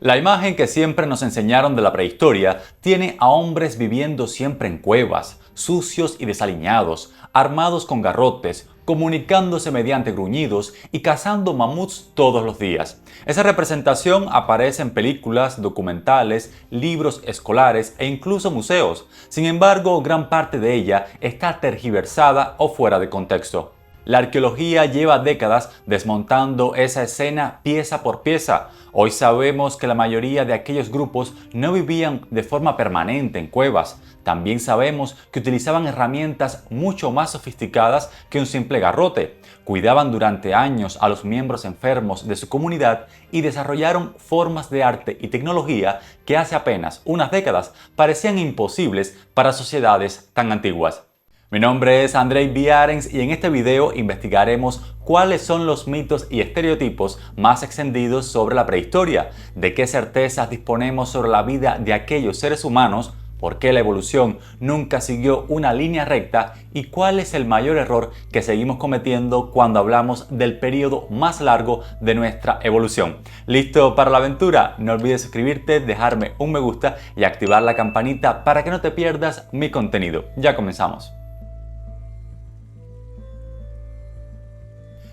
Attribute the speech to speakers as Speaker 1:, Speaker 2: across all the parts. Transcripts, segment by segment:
Speaker 1: La imagen que siempre nos enseñaron de la prehistoria tiene a hombres viviendo siempre en cuevas, sucios y desaliñados, armados con garrotes, comunicándose mediante gruñidos y cazando mamuts todos los días. Esa representación aparece en películas, documentales, libros escolares e incluso museos. Sin embargo, gran parte de ella está tergiversada o fuera de contexto. La arqueología lleva décadas desmontando esa escena pieza por pieza. Hoy sabemos que la mayoría de aquellos grupos no vivían de forma permanente en cuevas. También sabemos que utilizaban herramientas mucho más sofisticadas que un simple garrote. Cuidaban durante años a los miembros enfermos de su comunidad y desarrollaron formas de arte y tecnología que hace apenas unas décadas parecían imposibles para sociedades tan antiguas. Mi nombre es Andrei Biarens y en este video investigaremos cuáles son los mitos y estereotipos más extendidos sobre la prehistoria, de qué certezas disponemos sobre la vida de aquellos seres humanos, por qué la evolución nunca siguió una línea recta y cuál es el mayor error que seguimos cometiendo cuando hablamos del periodo más largo de nuestra evolución. ¿Listo para la aventura? No olvides suscribirte, dejarme un me gusta y activar la campanita para que no te pierdas mi contenido. Ya comenzamos.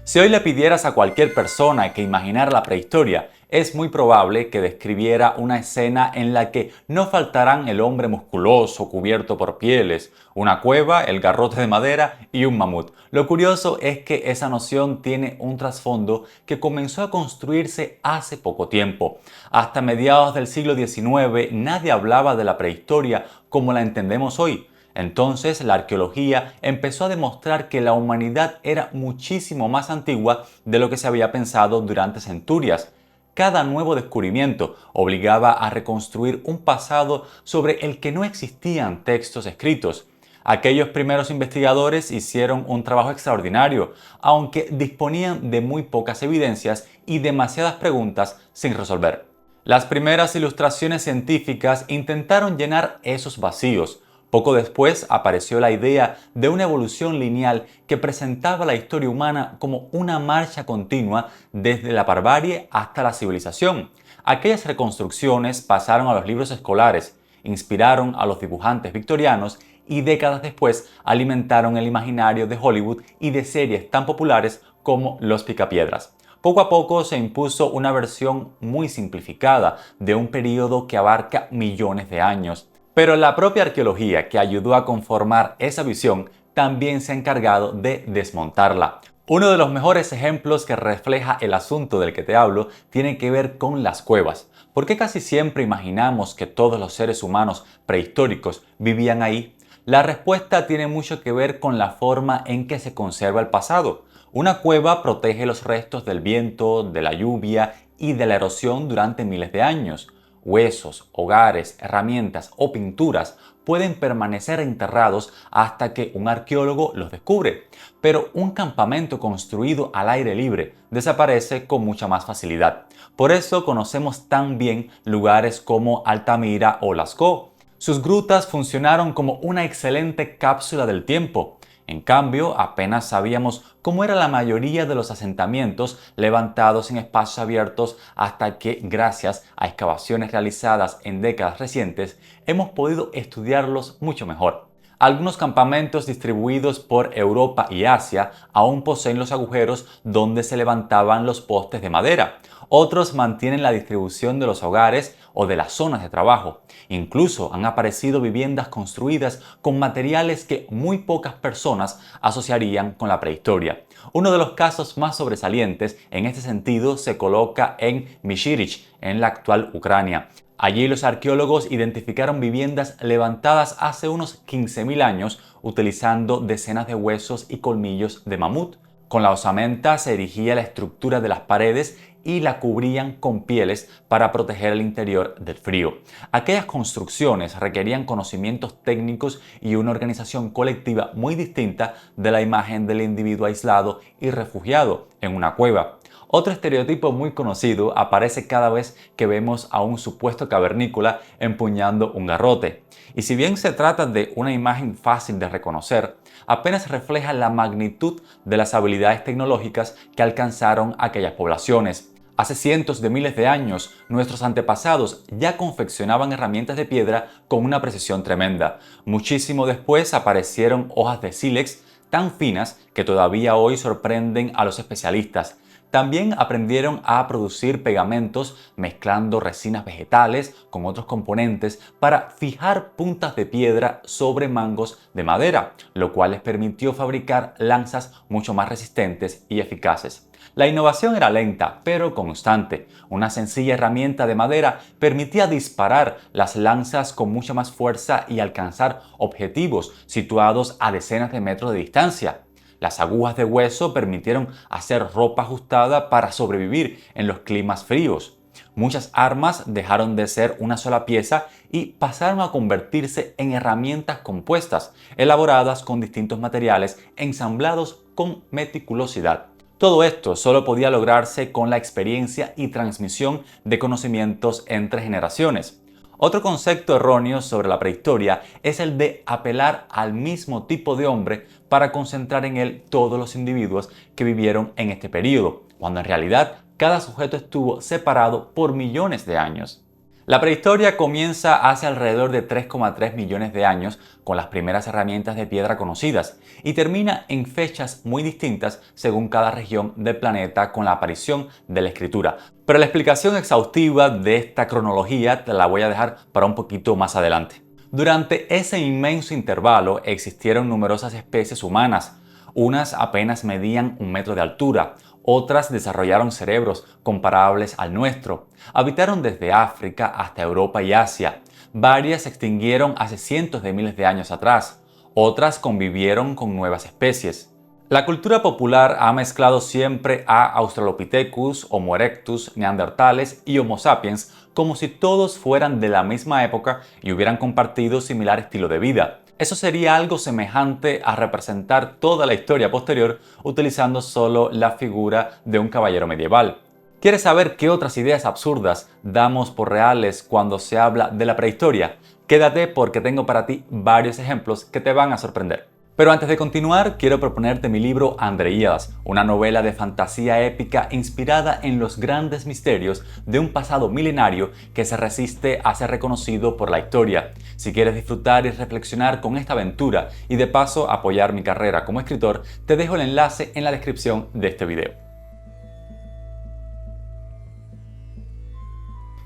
Speaker 1: Si hoy le pidieras a cualquier persona que imaginara la prehistoria, es muy probable que describiera una escena en la que no faltarán el hombre musculoso cubierto por pieles, una cueva, el garrote de madera y un mamut. Lo curioso es que esa noción tiene un trasfondo que comenzó a construirse hace poco tiempo. Hasta mediados del siglo XIX nadie hablaba de la prehistoria como la entendemos hoy. Entonces la arqueología empezó a demostrar que la humanidad era muchísimo más antigua de lo que se había pensado durante centurias. Cada nuevo descubrimiento obligaba a reconstruir un pasado sobre el que no existían textos escritos. Aquellos primeros investigadores hicieron un trabajo extraordinario, aunque disponían de muy pocas evidencias y demasiadas preguntas sin resolver. Las primeras ilustraciones científicas intentaron llenar esos vacíos. Poco después apareció la idea de una evolución lineal que presentaba la historia humana como una marcha continua desde la barbarie hasta la civilización. Aquellas reconstrucciones pasaron a los libros escolares, inspiraron a los dibujantes victorianos y décadas después alimentaron el imaginario de Hollywood y de series tan populares como Los Picapiedras. Poco a poco se impuso una versión muy simplificada de un periodo que abarca millones de años. Pero la propia arqueología que ayudó a conformar esa visión también se ha encargado de desmontarla. Uno de los mejores ejemplos que refleja el asunto del que te hablo tiene que ver con las cuevas. ¿Por qué casi siempre imaginamos que todos los seres humanos prehistóricos vivían ahí? La respuesta tiene mucho que ver con la forma en que se conserva el pasado. Una cueva protege los restos del viento, de la lluvia y de la erosión durante miles de años. Huesos, hogares, herramientas o pinturas pueden permanecer enterrados hasta que un arqueólogo los descubre, pero un campamento construido al aire libre desaparece con mucha más facilidad. Por eso conocemos tan bien lugares como Altamira o Lascaux. Sus grutas funcionaron como una excelente cápsula del tiempo. En cambio, apenas sabíamos cómo era la mayoría de los asentamientos levantados en espacios abiertos hasta que, gracias a excavaciones realizadas en décadas recientes, hemos podido estudiarlos mucho mejor. Algunos campamentos distribuidos por Europa y Asia aún poseen los agujeros donde se levantaban los postes de madera. Otros mantienen la distribución de los hogares o de las zonas de trabajo. Incluso han aparecido viviendas construidas con materiales que muy pocas personas asociarían con la prehistoria. Uno de los casos más sobresalientes en este sentido se coloca en Mishirich, en la actual Ucrania. Allí los arqueólogos identificaron viviendas levantadas hace unos 15.000 años utilizando decenas de huesos y colmillos de mamut. Con la osamenta se erigía la estructura de las paredes y la cubrían con pieles para proteger el interior del frío. Aquellas construcciones requerían conocimientos técnicos y una organización colectiva muy distinta de la imagen del individuo aislado y refugiado en una cueva. Otro estereotipo muy conocido aparece cada vez que vemos a un supuesto cavernícola empuñando un garrote. Y si bien se trata de una imagen fácil de reconocer, apenas refleja la magnitud de las habilidades tecnológicas que alcanzaron aquellas poblaciones. Hace cientos de miles de años, nuestros antepasados ya confeccionaban herramientas de piedra con una precisión tremenda. Muchísimo después aparecieron hojas de sílex tan finas que todavía hoy sorprenden a los especialistas. También aprendieron a producir pegamentos mezclando resinas vegetales con otros componentes para fijar puntas de piedra sobre mangos de madera, lo cual les permitió fabricar lanzas mucho más resistentes y eficaces. La innovación era lenta, pero constante. Una sencilla herramienta de madera permitía disparar las lanzas con mucha más fuerza y alcanzar objetivos situados a decenas de metros de distancia. Las agujas de hueso permitieron hacer ropa ajustada para sobrevivir en los climas fríos. Muchas armas dejaron de ser una sola pieza y pasaron a convertirse en herramientas compuestas, elaboradas con distintos materiales, ensamblados con meticulosidad. Todo esto solo podía lograrse con la experiencia y transmisión de conocimientos entre generaciones. Otro concepto erróneo sobre la prehistoria es el de apelar al mismo tipo de hombre para concentrar en él todos los individuos que vivieron en este periodo, cuando en realidad cada sujeto estuvo separado por millones de años. La prehistoria comienza hace alrededor de 3,3 millones de años con las primeras herramientas de piedra conocidas y termina en fechas muy distintas según cada región del planeta con la aparición de la escritura. Pero la explicación exhaustiva de esta cronología te la voy a dejar para un poquito más adelante. Durante ese inmenso intervalo existieron numerosas especies humanas. Unas apenas medían 1 metro de altura, otras desarrollaron cerebros comparables al nuestro. Habitaron desde África hasta Europa y Asia. Varias se extinguieron hace cientos de miles de años atrás. Otras convivieron con nuevas especies. La cultura popular ha mezclado siempre a Australopithecus, Homo erectus, Neandertales y Homo sapiens como si todos fueran de la misma época y hubieran compartido similar estilo de vida. Eso sería algo semejante a representar toda la historia posterior utilizando solo la figura de un caballero medieval. ¿Quieres saber qué otras ideas absurdas damos por reales cuando se habla de la prehistoria? Quédate porque tengo para ti varios ejemplos que te van a sorprender. Pero antes de continuar, quiero proponerte mi libro Andreíadas, una novela de fantasía épica inspirada en los grandes misterios de un pasado milenario que se resiste a ser reconocido por la historia. Si quieres disfrutar y reflexionar con esta aventura y de paso apoyar mi carrera como escritor, te dejo el enlace en la descripción de este video.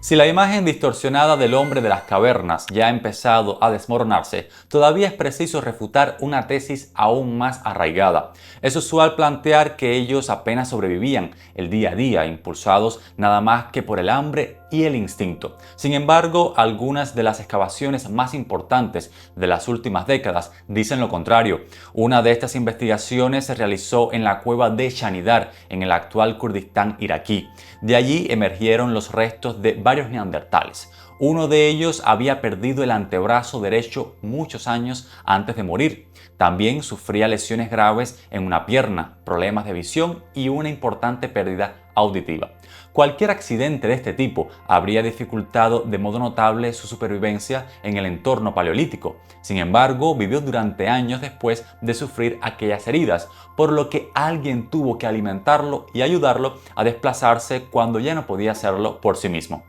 Speaker 1: Si la imagen distorsionada del hombre de las cavernas ya ha empezado a desmoronarse, todavía es preciso refutar una tesis aún más arraigada. Es usual plantear que ellos apenas sobrevivían el día a día, impulsados nada más que por el hambre y el instinto. Sin embargo, algunas de las excavaciones más importantes de las últimas décadas dicen lo contrario. Una de estas investigaciones se realizó en la cueva de Shanidar, en el actual Kurdistán iraquí. De allí emergieron los restos de varios neandertales. Uno de ellos había perdido el antebrazo derecho muchos años antes de morir. También sufría lesiones graves en una pierna, problemas de visión y una importante pérdida auditiva. Cualquier accidente de este tipo habría dificultado de modo notable su supervivencia en el entorno paleolítico. Sin embargo, vivió durante años después de sufrir aquellas heridas, por lo que alguien tuvo que alimentarlo y ayudarlo a desplazarse cuando ya no podía hacerlo por sí mismo.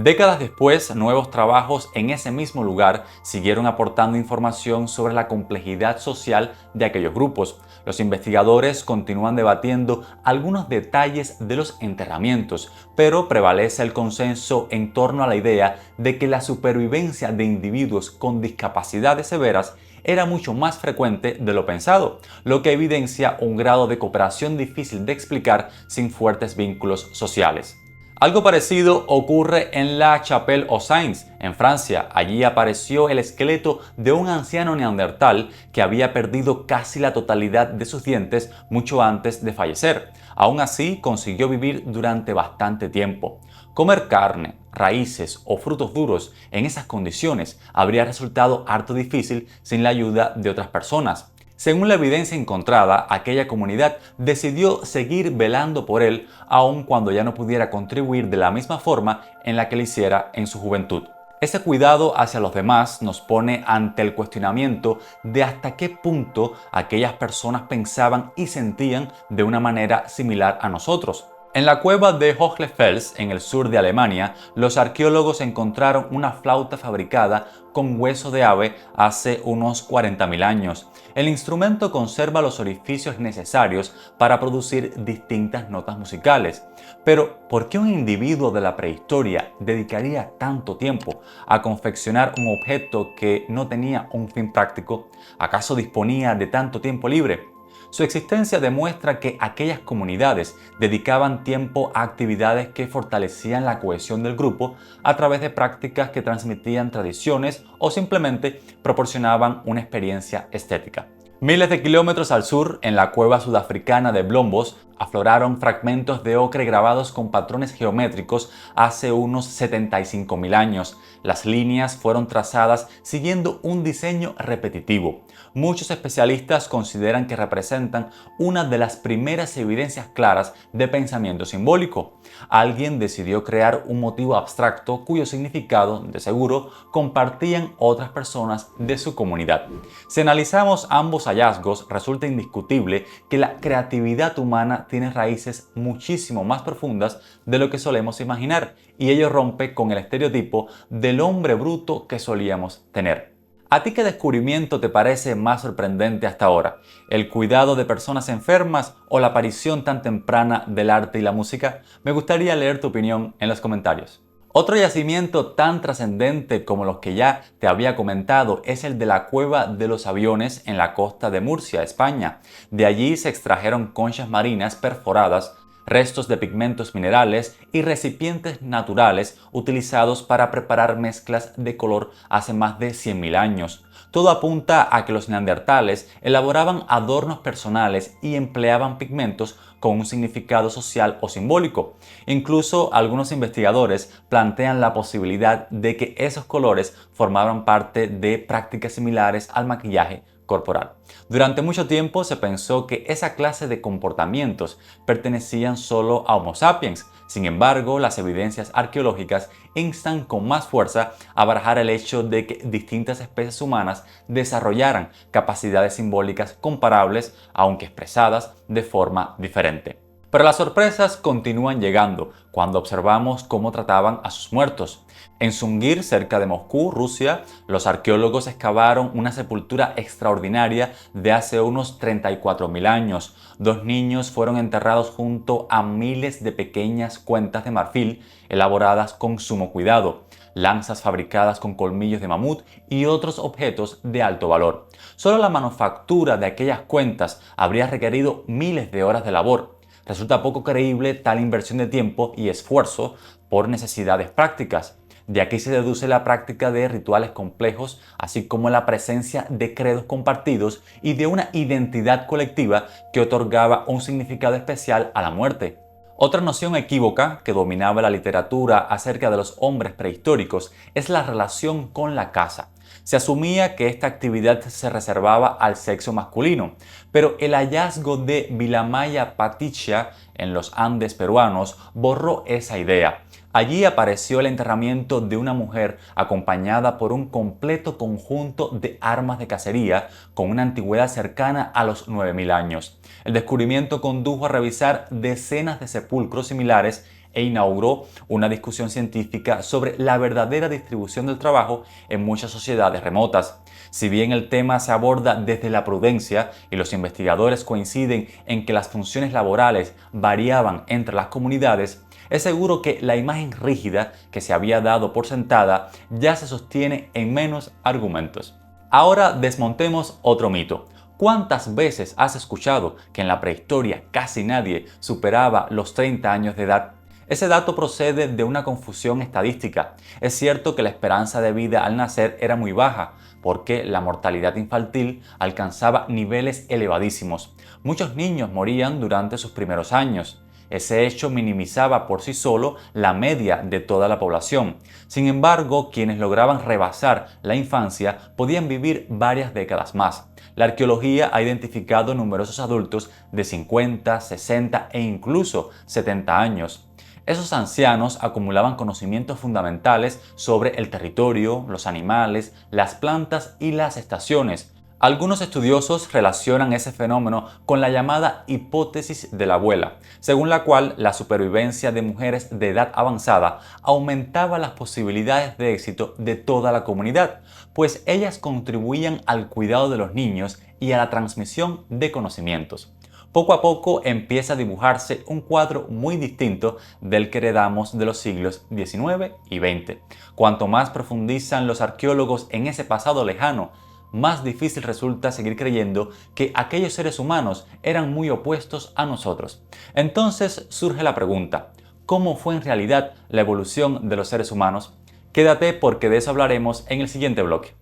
Speaker 1: Décadas después, nuevos trabajos en ese mismo lugar siguieron aportando información sobre la complejidad social de aquellos grupos. Los investigadores continúan debatiendo algunos detalles de los enterramientos, pero prevalece el consenso en torno a la idea de que la supervivencia de individuos con discapacidades severas era mucho más frecuente de lo pensado, lo que evidencia un grado de cooperación difícil de explicar sin fuertes vínculos sociales. Algo parecido ocurre en la Chapelle aux Saints, en Francia. Allí apareció el esqueleto de un anciano neandertal que había perdido casi la totalidad de sus dientes mucho antes de fallecer. Aún así, consiguió vivir durante bastante tiempo. Comer carne, raíces o frutos duros en esas condiciones habría resultado harto difícil sin la ayuda de otras personas. Según la evidencia encontrada, aquella comunidad decidió seguir velando por él aun cuando ya no pudiera contribuir de la misma forma en la que lo hiciera en su juventud. Ese cuidado hacia los demás nos pone ante el cuestionamiento de hasta qué punto aquellas personas pensaban y sentían de una manera similar a nosotros. En la cueva de Hohlefels, en el sur de Alemania, los arqueólogos encontraron una flauta fabricada con hueso de ave hace unos 40.000 años. El instrumento conserva los orificios necesarios para producir distintas notas musicales. Pero, ¿por qué un individuo de la prehistoria dedicaría tanto tiempo a confeccionar un objeto que no tenía un fin práctico? ¿Acaso disponía de tanto tiempo libre? Su existencia demuestra que aquellas comunidades dedicaban tiempo a actividades que fortalecían la cohesión del grupo a través de prácticas que transmitían tradiciones o simplemente proporcionaban una experiencia estética. Miles de kilómetros al sur, en la cueva sudafricana de Blombos, afloraron fragmentos de ocre grabados con patrones geométricos hace unos 75.000 años. Las líneas fueron trazadas siguiendo un diseño repetitivo. Muchos especialistas consideran que representan una de las primeras evidencias claras de pensamiento simbólico. Alguien decidió crear un motivo abstracto cuyo significado, de seguro, compartían otras personas de su comunidad. Si analizamos ambos hallazgos, resulta indiscutible que la creatividad humana tiene raíces muchísimo más profundas de lo que solemos imaginar, y ello rompe con el estereotipo del hombre bruto que solíamos tener. ¿A ti qué descubrimiento te parece más sorprendente hasta ahora? ¿El cuidado de personas enfermas o la aparición tan temprana del arte y la música? Me gustaría leer tu opinión en los comentarios. Otro yacimiento tan trascendente como los que ya te había comentado es el de la Cueva de los Aviones en la costa de Murcia, España. De allí se extrajeron conchas marinas perforadas, restos de pigmentos minerales y recipientes naturales utilizados para preparar mezclas de color hace más de 100.000 años. Todo apunta a que los neandertales elaboraban adornos personales y empleaban pigmentos con un significado social o simbólico. Incluso algunos investigadores plantean la posibilidad de que esos colores formaban parte de prácticas similares al maquillaje corporal. Durante mucho tiempo se pensó que esa clase de comportamientos pertenecían solo a Homo sapiens. Sin embargo, las evidencias arqueológicas instan con más fuerza a barajar el hecho de que distintas especies humanas desarrollaran capacidades simbólicas comparables, aunque expresadas de forma diferente. Pero las sorpresas continúan llegando cuando observamos cómo trataban a sus muertos. En Sungir, cerca de Moscú, Rusia, los arqueólogos excavaron una sepultura extraordinaria de hace unos 34.000 años. 2 niños fueron enterrados junto a miles de pequeñas cuentas de marfil elaboradas con sumo cuidado, lanzas fabricadas con colmillos de mamut y otros objetos de alto valor. Solo la manufactura de aquellas cuentas habría requerido miles de horas de labor. Resulta poco creíble tal inversión de tiempo y esfuerzo por necesidades prácticas. De aquí se deduce la práctica de rituales complejos, así como la presencia de credos compartidos y de una identidad colectiva que otorgaba un significado especial a la muerte. Otra noción equívoca que dominaba la literatura acerca de los hombres prehistóricos es la relación con la caza. Se asumía que esta actividad se reservaba al sexo masculino, pero el hallazgo de Vilamaya Paticha en los Andes peruanos borró esa idea. Allí apareció el enterramiento de una mujer acompañada por un completo conjunto de armas de cacería con una antigüedad cercana a los 9.000 años. El descubrimiento condujo a revisar decenas de sepulcros similares e inauguró una discusión científica sobre la verdadera distribución del trabajo en muchas sociedades remotas. Si bien el tema se aborda desde la prudencia y los investigadores coinciden en que las funciones laborales variaban entre las comunidades, es seguro que la imagen rígida que se había dado por sentada ya se sostiene en menos argumentos. Ahora desmontemos otro mito. ¿Cuántas veces has escuchado que en la prehistoria casi nadie superaba los 30 años de edad? Ese dato procede de una confusión estadística. Es cierto que la esperanza de vida al nacer era muy baja, porque la mortalidad infantil alcanzaba niveles elevadísimos. Muchos niños morían durante sus primeros años. Ese hecho minimizaba por sí solo la media de toda la población. Sin embargo, quienes lograban rebasar la infancia podían vivir varias décadas más. La arqueología ha identificado numerosos adultos de 50, 60 e incluso 70 años. Esos ancianos acumulaban conocimientos fundamentales sobre el territorio, los animales, las plantas y las estaciones. Algunos estudiosos relacionan ese fenómeno con la llamada hipótesis de la abuela, según la cual la supervivencia de mujeres de edad avanzada aumentaba las posibilidades de éxito de toda la comunidad, pues ellas contribuían al cuidado de los niños y a la transmisión de conocimientos. Poco a poco empieza a dibujarse un cuadro muy distinto del que heredamos de los siglos XIX y XX. Cuanto más profundizan los arqueólogos en ese pasado lejano, más difícil resulta seguir creyendo que aquellos seres humanos eran muy opuestos a nosotros. Entonces surge la pregunta, ¿cómo fue en realidad la evolución de los seres humanos? Quédate porque de eso hablaremos en el siguiente bloque.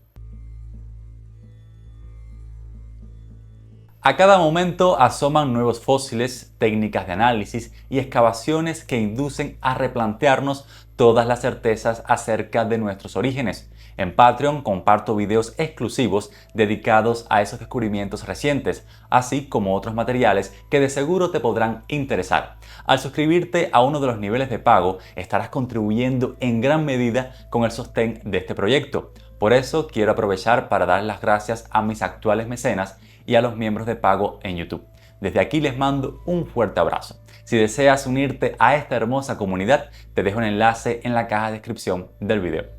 Speaker 1: A cada momento asoman nuevos fósiles, técnicas de análisis y excavaciones que inducen a replantearnos todas las certezas acerca de nuestros orígenes. En Patreon comparto videos exclusivos dedicados a esos descubrimientos recientes, así como otros materiales que de seguro te podrán interesar. Al suscribirte a uno de los niveles de pago, estarás contribuyendo en gran medida con el sostén de este proyecto. Por eso quiero aprovechar para dar las gracias a mis actuales mecenas y a los miembros de pago en YouTube. Desde aquí les mando un fuerte abrazo. Si deseas unirte a esta hermosa comunidad, te dejo un enlace en la caja de descripción del video.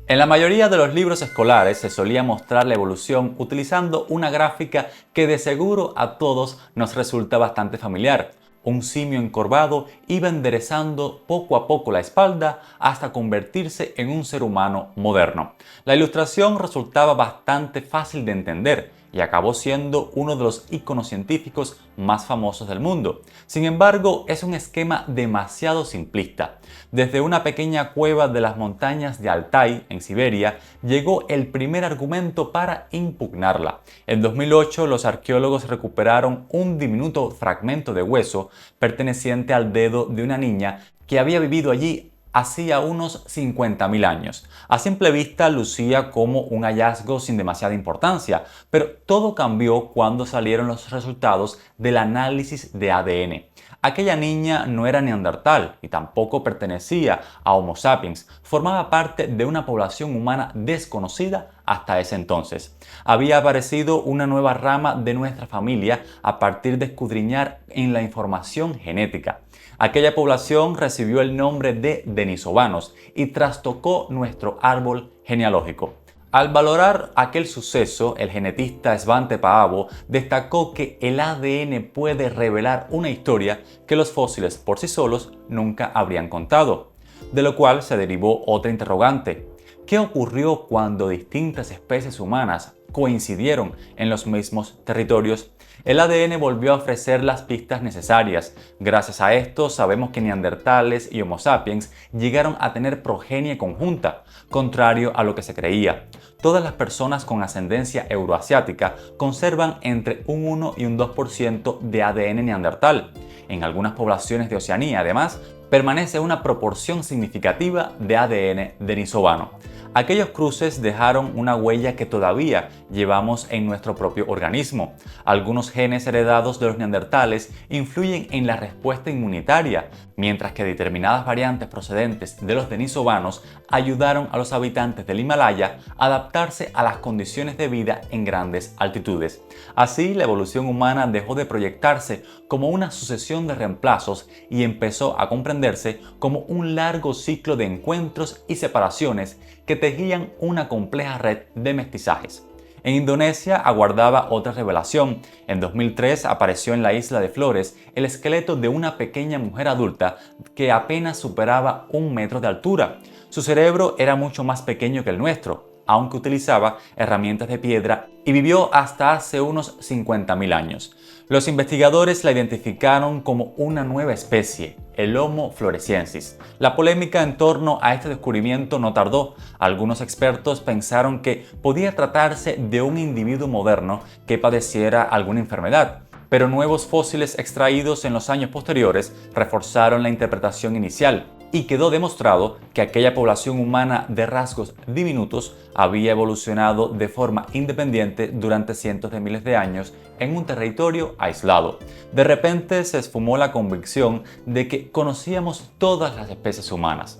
Speaker 1: En la mayoría de los libros escolares se solía mostrar la evolución utilizando una gráfica que de seguro a todos nos resulta bastante familiar. Un simio encorvado iba enderezando poco a poco la espalda hasta convertirse en un ser humano moderno. La ilustración resultaba bastante fácil de entender y acabó siendo uno de los íconos científicos más famosos del mundo. Sin embargo, es un esquema demasiado simplista. Desde una pequeña cueva de las montañas de Altai, en Siberia, llegó el primer argumento para impugnarla. En 2008, los arqueólogos recuperaron un diminuto fragmento de hueso perteneciente al dedo de una niña que había vivido allí hacía unos 50.000 años. A simple vista lucía como un hallazgo sin demasiada importancia, pero todo cambió cuando salieron los resultados del análisis de ADN. Aquella niña no era neandertal y tampoco pertenecía a Homo sapiens, formaba parte de una población humana desconocida hasta ese entonces. Había aparecido una nueva rama de nuestra familia a partir de escudriñar en la información genética. Aquella población recibió el nombre de denisovanos y trastocó nuestro árbol genealógico. Al valorar aquel suceso, el genetista Svante Paavo destacó que el ADN puede revelar una historia que los fósiles por sí solos nunca habrían contado, de lo cual se derivó otra interrogante. ¿Qué ocurrió cuando distintas especies humanas coincidieron en los mismos territorios? El ADN volvió a ofrecer las pistas necesarias. Gracias a esto sabemos que neandertales y Homo sapiens llegaron a tener progenie conjunta, contrario a lo que se creía. Todas las personas con ascendencia euroasiática conservan entre un 1 y un 2% de ADN neandertal. En algunas poblaciones de Oceanía, además, permanece una proporción significativa de ADN denisovano. Aquellos cruces dejaron una huella que todavía llevamos en nuestro propio organismo. Algunos genes heredados de los neandertales influyen en la respuesta inmunitaria, mientras que determinadas variantes procedentes de los denisovanos ayudaron a los habitantes del Himalaya a adaptarse a las condiciones de vida en grandes altitudes. Así, la evolución humana dejó de proyectarse como una sucesión de reemplazos y empezó a comprenderse como un largo ciclo de encuentros y separaciones que tejían una compleja red de mestizajes. En Indonesia aguardaba otra revelación. En 2003 apareció en la isla de Flores el esqueleto de una pequeña mujer adulta que apenas superaba 1 metro de altura. Su cerebro era mucho más pequeño que el nuestro, aunque utilizaba herramientas de piedra y vivió hasta hace unos 50.000 años. Los investigadores la identificaron como una nueva especie, el Homo floresiensis. La polémica en torno a este descubrimiento no tardó. Algunos expertos pensaron que podía tratarse de un individuo moderno que padeciera alguna enfermedad, pero nuevos fósiles extraídos en los años posteriores reforzaron la interpretación inicial y quedó demostrado que aquella población humana de rasgos diminutos había evolucionado de forma independiente durante cientos de miles de años en un territorio aislado. De repente se esfumó la convicción de que conocíamos todas las especies humanas.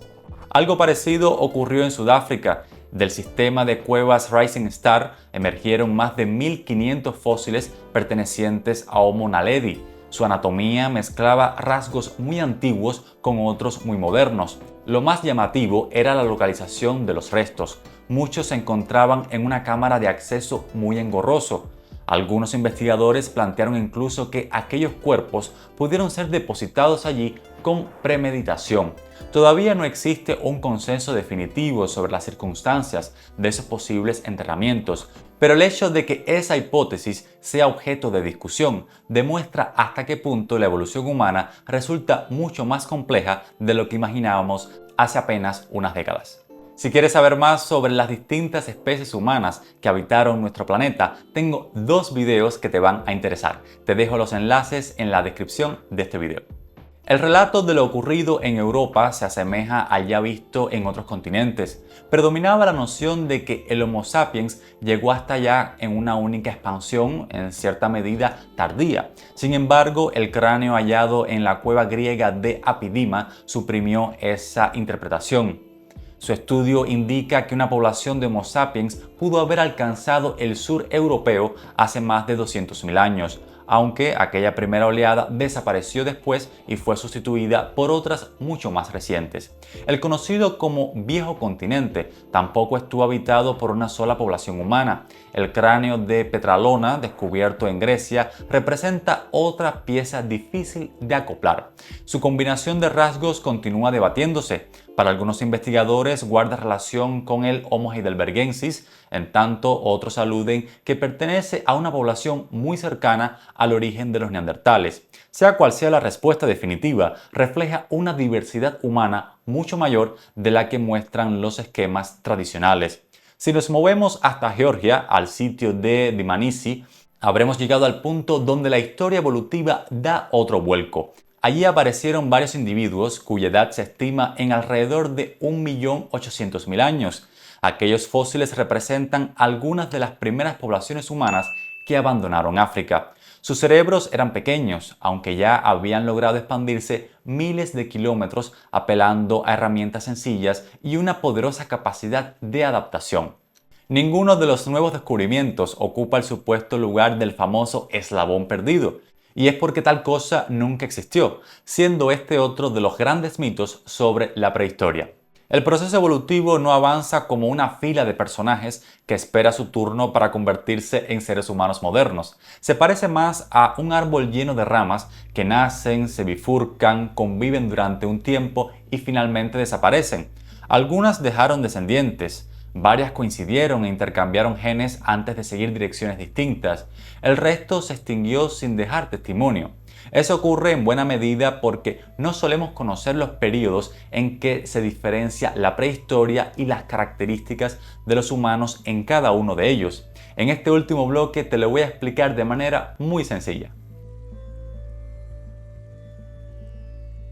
Speaker 1: Algo parecido ocurrió en Sudáfrica. Del sistema de cuevas Rising Star emergieron más de 1500 fósiles pertenecientes a Homo naledi. Su anatomía mezclaba rasgos muy antiguos con otros muy modernos. Lo más llamativo era la localización de los restos. Muchos se encontraban en una cámara de acceso muy engorroso. Algunos investigadores plantearon incluso que aquellos cuerpos pudieron ser depositados allí con premeditación. Todavía no existe un consenso definitivo sobre las circunstancias de esos posibles enterramientos, pero el hecho de que esa hipótesis sea objeto de discusión demuestra hasta qué punto la evolución humana resulta mucho más compleja de lo que imaginábamos hace apenas unas décadas. Si quieres saber más sobre las distintas especies humanas que habitaron nuestro planeta, tengo dos videos que te van a interesar. Te dejo los enlaces en la descripción de este video. El relato de lo ocurrido en Europa se asemeja al ya visto en otros continentes. Predominaba la noción de que el Homo sapiens llegó hasta allá en una única expansión, en cierta medida tardía. Sin embargo, el cráneo hallado en la cueva griega de Apidima suprimió esa interpretación. Su estudio indica que una población de Homo sapiens pudo haber alcanzado el sur europeo hace más de 200.000 años, aunque aquella primera oleada desapareció después y fue sustituida por otras mucho más recientes. El conocido como Viejo Continente tampoco estuvo habitado por una sola población humana. El cráneo de Petralona, descubierto en Grecia, representa otra pieza difícil de acoplar. Su combinación de rasgos continúa debatiéndose. Para algunos investigadores guarda relación con el Homo heidelbergensis, en tanto otros aluden que pertenece a una población muy cercana al origen de los neandertales. Sea cual sea la respuesta definitiva, refleja una diversidad humana mucho mayor de la que muestran los esquemas tradicionales. Si nos movemos hasta Georgia, al sitio de Dmanisi, habremos llegado al punto donde la historia evolutiva da otro vuelco. Allí aparecieron varios individuos cuya edad se estima en alrededor de 1.800.000 años. Aquellos fósiles representan algunas de las primeras poblaciones humanas que abandonaron África. Sus cerebros eran pequeños, aunque ya habían logrado expandirse miles de kilómetros apelando a herramientas sencillas y una poderosa capacidad de adaptación. Ninguno de los nuevos descubrimientos ocupa el supuesto lugar del famoso eslabón perdido. Y es porque tal cosa nunca existió, siendo este otro de los grandes mitos sobre la prehistoria. El proceso evolutivo no avanza como una fila de personajes que espera su turno para convertirse en seres humanos modernos. Se parece más a un árbol lleno de ramas que nacen, se bifurcan, conviven durante un tiempo y finalmente desaparecen. Algunas dejaron descendientes. Varias coincidieron e intercambiaron genes antes de seguir direcciones distintas. El resto se extinguió sin dejar testimonio. Eso ocurre en buena medida porque no solemos conocer los periodos en que se diferencia la prehistoria y las características de los humanos en cada uno de ellos. En este último bloque te lo voy a explicar de manera muy sencilla.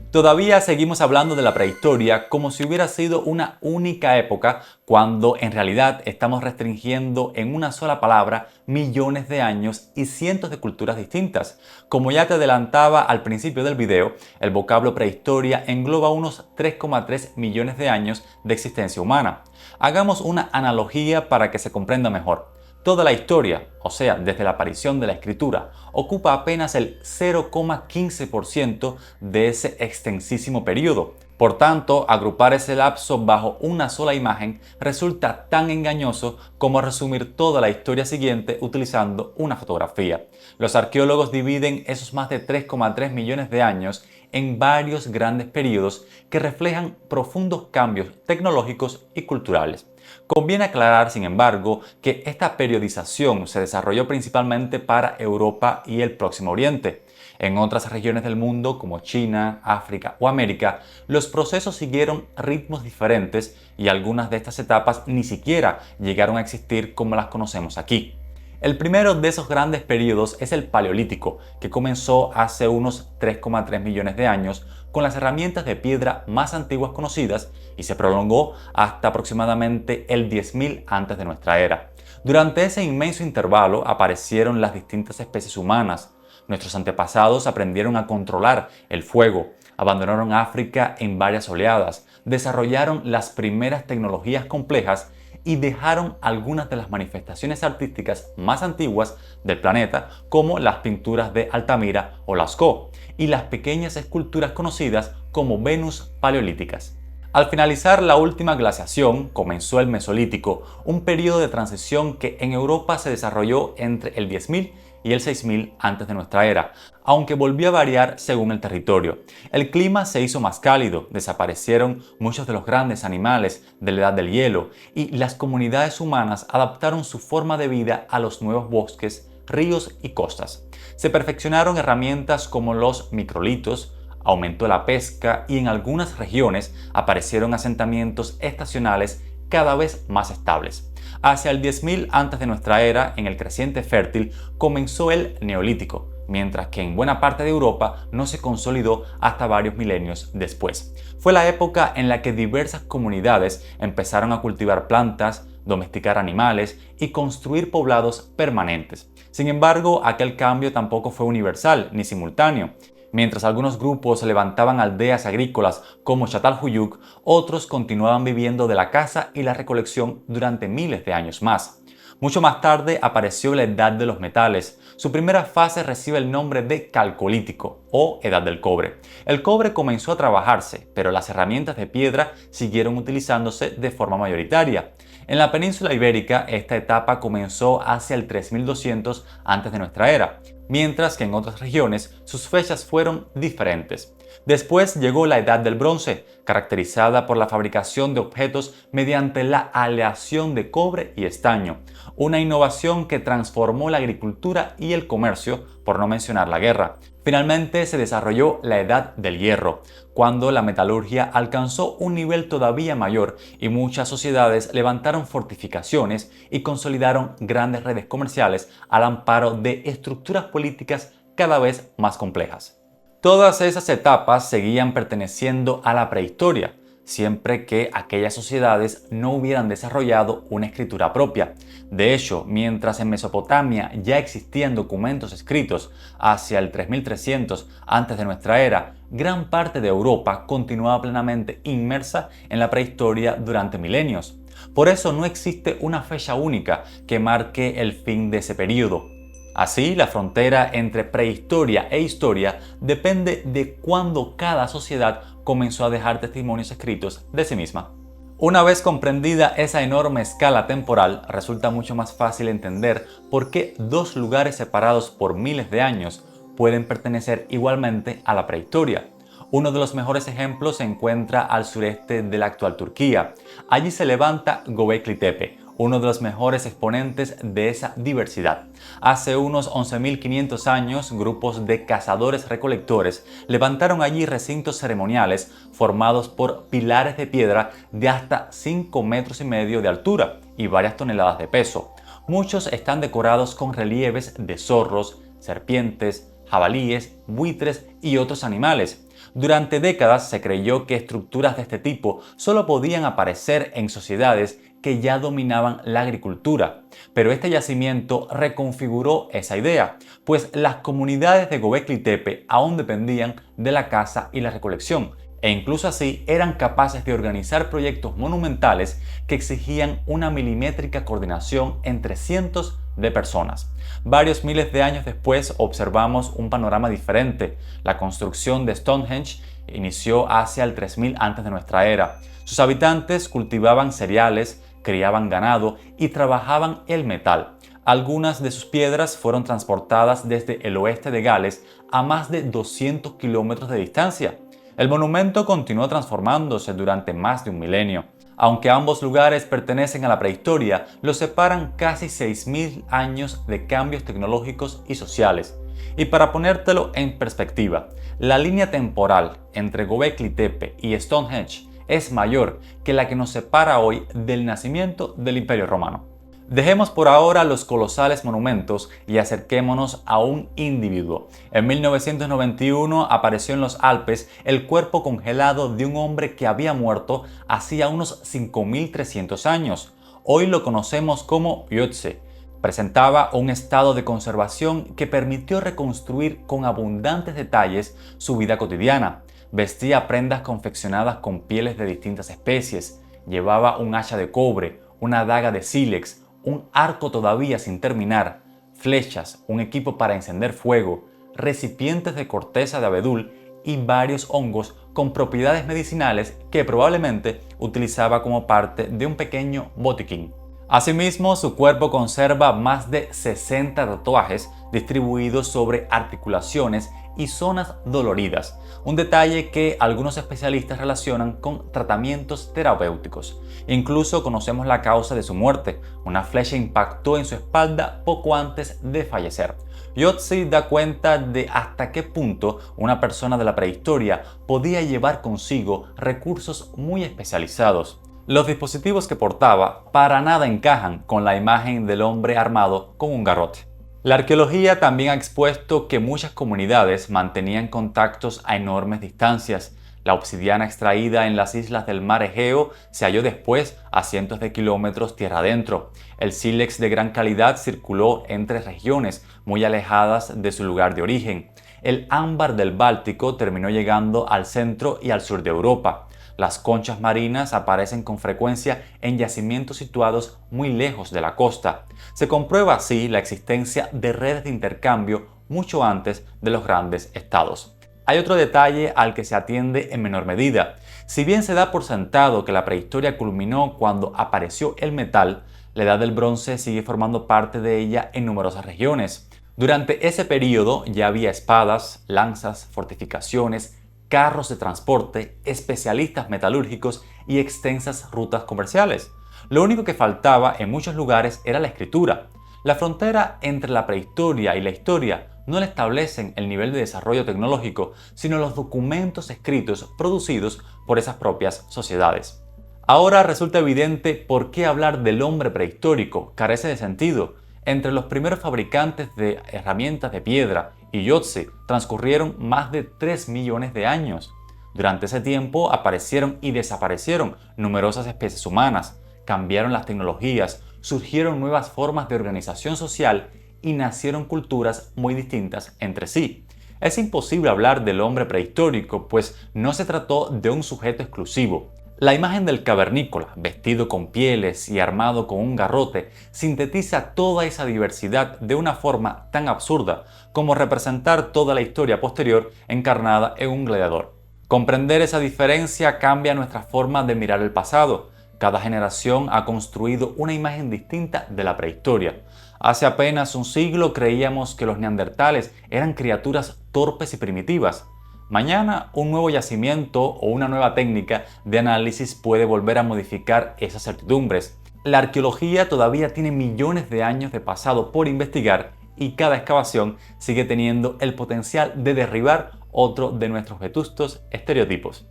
Speaker 1: Todavía seguimos hablando de la prehistoria como si hubiera sido una única época, cuando en realidad estamos restringiendo en una sola palabra millones de años y cientos de culturas distintas. Como ya te adelantaba al principio del video, el vocablo prehistoria engloba unos 3,3 millones de años de existencia humana. Hagamos una analogía para que se comprenda mejor. Toda la historia, o sea, desde la aparición de la escritura, ocupa apenas el 0,15% de ese extensísimo periodo. Por tanto, agrupar ese lapso bajo una sola imagen resulta tan engañoso como resumir toda la historia siguiente utilizando una fotografía. Los arqueólogos dividen esos más de 3,3 millones de años en varios grandes periodos que reflejan profundos cambios tecnológicos y culturales. Conviene aclarar, sin embargo, que esta periodización se desarrolló principalmente para Europa y el Próximo Oriente. En otras regiones del mundo, como China, África o América, los procesos siguieron ritmos diferentes y algunas de estas etapas ni siquiera llegaron a existir como las conocemos aquí. El primero de esos grandes periodos es el Paleolítico, que comenzó hace unos 3,3 millones de años con las herramientas de piedra más antiguas conocidas y se prolongó hasta aproximadamente el 10.000 antes de nuestra era. Durante ese inmenso intervalo aparecieron las distintas especies humanas. Nuestros antepasados aprendieron a controlar el fuego, abandonaron África en varias oleadas, desarrollaron las primeras tecnologías complejas y dejaron algunas de las manifestaciones artísticas más antiguas del planeta, como las pinturas de Altamira o Lascaux, y las pequeñas esculturas conocidas como Venus paleolíticas. Al finalizar la última glaciación, comenzó el Mesolítico, un periodo de transición que en Europa se desarrolló entre el 10.000 y el 6.000 antes de nuestra era, aunque volvió a variar según el territorio. El clima se hizo más cálido, desaparecieron muchos de los grandes animales de la edad del hielo y las comunidades humanas adaptaron su forma de vida a los nuevos bosques, ríos y costas. Se perfeccionaron herramientas como los microlitos, aumentó la pesca y en algunas regiones aparecieron asentamientos estacionales cada vez más estables. Hacia el 10.000 antes de nuestra era, en el creciente fértil, comenzó el Neolítico, mientras que en buena parte de Europa no se consolidó hasta varios milenios después. Fue la época en la que diversas comunidades empezaron a cultivar plantas, domesticar animales y construir poblados permanentes. Sin embargo, aquel cambio tampoco fue universal ni simultáneo. Mientras algunos grupos levantaban aldeas agrícolas como Çatalhöyük, otros continuaban viviendo de la caza y la recolección durante miles de años más. Mucho más tarde apareció la Edad de los Metales. Su primera fase recibe el nombre de Calcolítico o Edad del Cobre. El cobre comenzó a trabajarse, pero las herramientas de piedra siguieron utilizándose de forma mayoritaria. En la península ibérica, esta etapa comenzó hacia el 3200 antes de nuestra era, mientras que en otras regiones sus fechas fueron diferentes. Después llegó la Edad del Bronce, caracterizada por la fabricación de objetos mediante la aleación de cobre y estaño, una innovación que transformó la agricultura y el comercio, por no mencionar la guerra. Finalmente se desarrolló la Edad del Hierro, cuando la metalurgia alcanzó un nivel todavía mayor y muchas sociedades levantaron fortificaciones y consolidaron grandes redes comerciales al amparo de estructuras políticas cada vez más complejas. Todas esas etapas seguían perteneciendo a la prehistoria, siempre que aquellas sociedades no hubieran desarrollado una escritura propia. De hecho, mientras en Mesopotamia ya existían documentos escritos hacia el 3300 antes de nuestra era, gran parte de Europa continuaba plenamente inmersa en la prehistoria durante milenios. Por eso no existe una fecha única que marque el fin de ese periodo. Así, la frontera entre prehistoria e historia depende de cuándo cada sociedad comenzó a dejar testimonios escritos de sí misma. Una vez comprendida esa enorme escala temporal, resulta mucho más fácil entender por qué dos lugares separados por miles de años pueden pertenecer igualmente a la prehistoria. Uno de los mejores ejemplos se encuentra al sureste de la actual Turquía. Allí se levanta Göbekli Tepe, uno de los mejores exponentes de esa diversidad. Hace unos 11.500 años, grupos de cazadores-recolectores levantaron allí recintos ceremoniales formados por pilares de piedra de hasta 5,5 metros de altura y varias toneladas de peso. Muchos están decorados con relieves de zorros, serpientes, jabalíes, buitres y otros animales. Durante décadas se creyó que estructuras de este tipo solo podían aparecer en sociedades que ya dominaban la agricultura, pero este yacimiento reconfiguró esa idea, pues las comunidades de Göbekli Tepe aún dependían de la caza y la recolección, e incluso así eran capaces de organizar proyectos monumentales que exigían una milimétrica coordinación entre cientos de personas. Varios miles de años después observamos un panorama diferente. La construcción de Stonehenge inició hacia el 3000 antes de nuestra era. Sus habitantes cultivaban cereales, criaban ganado y trabajaban el metal. Algunas de sus piedras fueron transportadas desde el oeste de Gales a más de 200 kilómetros de distancia. El monumento continuó transformándose durante más de un milenio. Aunque ambos lugares pertenecen a la prehistoria, los separan casi 6.000 años de cambios tecnológicos y sociales. Y para ponértelo en perspectiva, la línea temporal entre Göbekli Tepe y Stonehenge es mayor que la que nos separa hoy del nacimiento del Imperio Romano. Dejemos por ahora los colosales monumentos y acerquémonos a un individuo. En 1991 apareció en los Alpes el cuerpo congelado de un hombre que había muerto hacía unos 5.300 años. Hoy lo conocemos como Lhotse. Presentaba un estado de conservación que permitió reconstruir con abundantes detalles su vida cotidiana. Vestía prendas confeccionadas con pieles de distintas especies, llevaba un hacha de cobre, una daga de sílex, un arco todavía sin terminar, flechas, un equipo para encender fuego, recipientes de corteza de abedul y varios hongos con propiedades medicinales que probablemente utilizaba como parte de un pequeño botiquín. Asimismo, su cuerpo conserva más de 60 tatuajes distribuidos sobre articulaciones y zonas doloridas, un detalle que algunos especialistas relacionan con tratamientos terapéuticos. Incluso conocemos la causa de su muerte: una flecha impactó en su espalda poco antes de fallecer. Yotzi da cuenta de hasta qué punto una persona de la prehistoria podía llevar consigo recursos muy especializados. Los dispositivos que portaba para nada encajan con la imagen del hombre armado con un garrote. La arqueología también ha expuesto que muchas comunidades mantenían contactos a enormes distancias. La obsidiana extraída en las islas del mar Egeo se halló después a cientos de kilómetros tierra adentro. El sílex de gran calidad circuló entre regiones muy alejadas de su lugar de origen. El ámbar del Báltico terminó llegando al centro y al sur de Europa. Las conchas marinas aparecen con frecuencia en yacimientos situados muy lejos de la costa. Se comprueba así la existencia de redes de intercambio mucho antes de los grandes estados. Hay otro detalle al que se atiende en menor medida. Si bien se da por sentado que la prehistoria culminó cuando apareció el metal, la edad del bronce sigue formando parte de ella en numerosas regiones. Durante ese periodo ya había espadas, lanzas, fortificaciones, carros de transporte, especialistas metalúrgicos y extensas rutas comerciales. Lo único que faltaba en muchos lugares era la escritura. La frontera entre la prehistoria y la historia no la establecen el nivel de desarrollo tecnológico, sino los documentos escritos producidos por esas propias sociedades. Ahora resulta evidente por qué hablar del hombre prehistórico carece de sentido. Entre los primeros fabricantes de herramientas de piedra y Yotzi transcurrieron más de 3 millones de años. Durante ese tiempo aparecieron y desaparecieron numerosas especies humanas, cambiaron las tecnologías, surgieron nuevas formas de organización social y nacieron culturas muy distintas entre sí. Es imposible hablar del hombre prehistórico, pues no se trató de un sujeto exclusivo. La imagen del cavernícola, vestido con pieles y armado con un garrote, sintetiza toda esa diversidad de una forma tan absurda como representar toda la historia posterior encarnada en un gladiador. Comprender esa diferencia cambia nuestra forma de mirar el pasado. Cada generación ha construido una imagen distinta de la prehistoria. Hace apenas un siglo creíamos que los neandertales eran criaturas torpes y primitivas. Mañana, un nuevo yacimiento o una nueva técnica de análisis puede volver a modificar esas certidumbres. La arqueología todavía tiene millones de años de pasado por investigar y cada excavación sigue teniendo el potencial de derribar otro de nuestros vetustos estereotipos.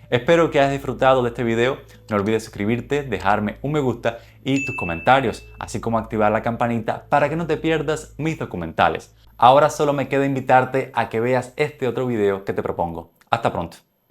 Speaker 1: Espero que hayas disfrutado de este video. No olvides suscribirte, dejarme un me gusta y tus comentarios, así como activar la campanita para que no te pierdas mis documentales. Ahora solo me queda invitarte a que veas este otro video que te propongo. Hasta pronto.